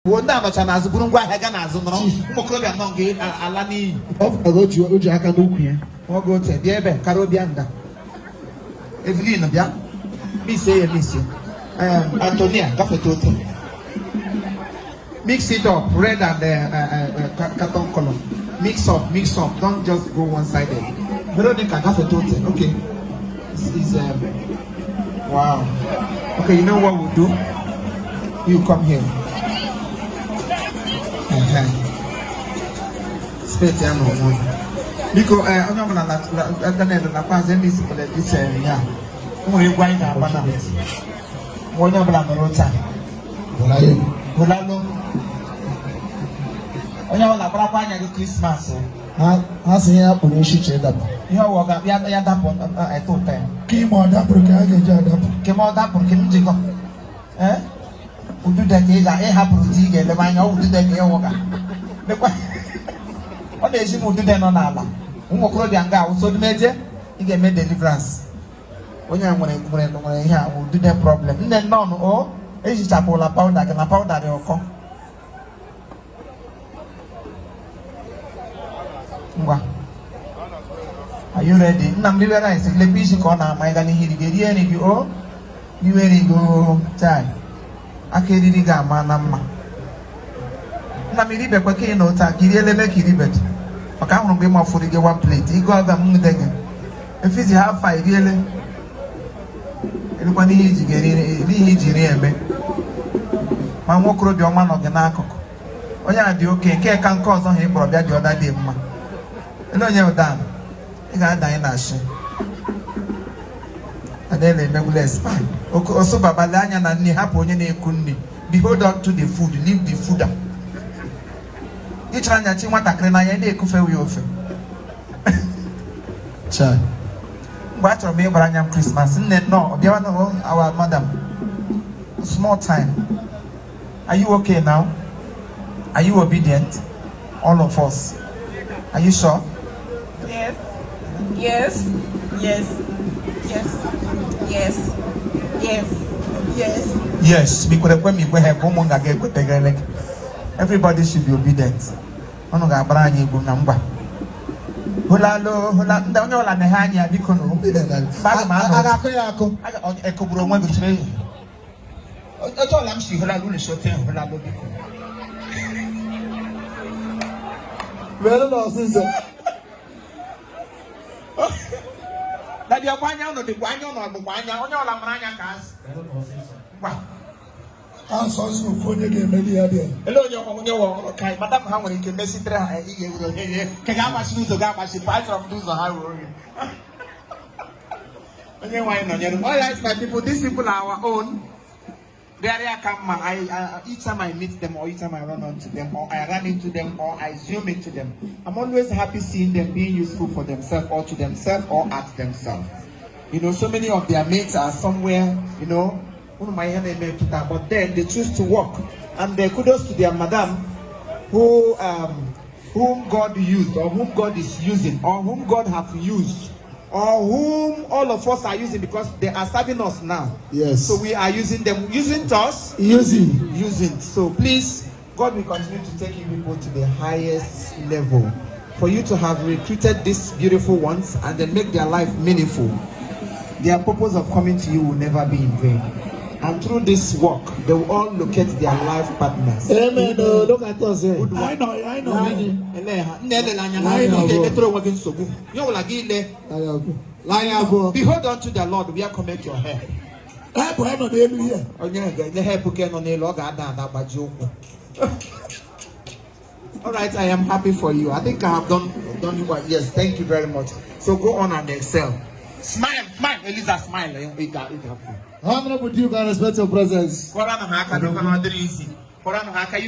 Wonda no chana azuburu ngwa hega na azu no mokrobi no nge ala ni of oji aka n'ukwu ya ogo te bia ebe karobia nda Evelyn bia mi say Antonia gafeto mix it up red and carton color mix up don't just go one sided Veronica gafeto okay this is wow okay, you know what we'll do, you come here. Spend time on one. Because I'm not gonna pass any this yeah. Only going to banana. One of them rota. Holalo. Onye wala papa anya go Christmas. Ha se ya pụrụ echiche dapụ. Ihe ọwọ ga ya dapụ eto time. Ki mo dapụrụ ka a ga-eji adapụ. Ke mo dapụrụ ke mjigo. Udude ka ị ga-ehapụrụ di ga elebe anya udude ka ịwụga. Lekwa. Ọ na-eji m udude nọ n'ala. Ụmụ okorobịa nga awụso meje ị ga-eme deliverance. Onye nwere ihe a udude problem. Nne nọ o ejichapụla powder gị na powder dị ọkọ. Ngwa. Are you ready? Nam libera is le pishi ko na mai gani hiri geri eni gi o ni weri go chai. Akeri ri ga ma na mma. Na mi ribe kwa ke no ta giri eleme ki ribe. Maka hunu gbe ma furi ge one plate. Igo aga mu de ge. Efizi half five ele. Elu kwa ni hiji geri ni hiji ri ebe. Ma nwokoro bi ọma no ge na akụkụ. Onye a dị oke nke ka nke ọzọ ha ịkpọrọ bịa dị ọda dị mma. Ele onye ụda ị ga-ada anyị na-ashị adele emegwule spine oso babale anya na nne hapụ onye na-eku nne behold unto the food leave the food ịchara anya chi nwatakịrị n'anya na-ekufe wee ofe mgbe a chọrọ m ịgbara anya m Christmas nne nọ ọbịawa na our madam small time. Are you okay now? Are you obedient? All of us. Are you sure? Yes. Yes. Yes. Yes. Yes. Yes. Yes. Yes. Because when we have woman that get like everybody should be obedient. Ono ga abara anyị egwu na mgba. Holalo, ndị onye ọla na ha anya biko no. Aga akụ ya akụ. Aga ekoburu onwe gị tire. Ojo la m si holalo le shote holalo biko. Wele na ọsịsọ. Na dia kwanya no de kwanya no agbanya onye ọla mara anya ka asị. Ngwa. Asọsọ fonye ga-emeli ya dị. Ele onye wo kai madam ha nwere ike mesitere ha ihe ewuro ihe. Ke ga amachi ụzọ ga amachi patron ụzọ ha ruo oge. Onye nwanyị nọ nyere. All right, my people, these people are our own. They are come. Each time I meet them, or each time I run onto them, or I run into them, or I zoom into them, I'm always happy seeing them being useful for themselves, or to themselves, or at themselves. You know, so many of their mates are somewhere, you know, but then they choose to work. And kudos to their madam, whom God used, or whom God is using, or whom God have used, or whom all of us are using, because they are serving us now. Yes. So we are using them. Using us? Using. So please, God will continue to take you people to the highest level. For you to have recruited these beautiful ones and then make their life meaningful. Their purpose of coming to you will never be in vain. And through this work, they will all locate their life partners. Amen. Look at us here. I know. Behold unto the Lord, we are coming to your help. All right, I am happy for you. I think I have done what. Yes, thank you very much. So go on and excel. Smile, Eliza, smile. Honorable Duke, I respect your presence. You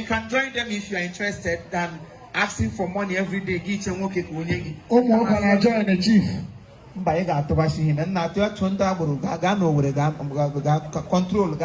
can join them if you are interested than asking for money every day. Can I join the chief? Control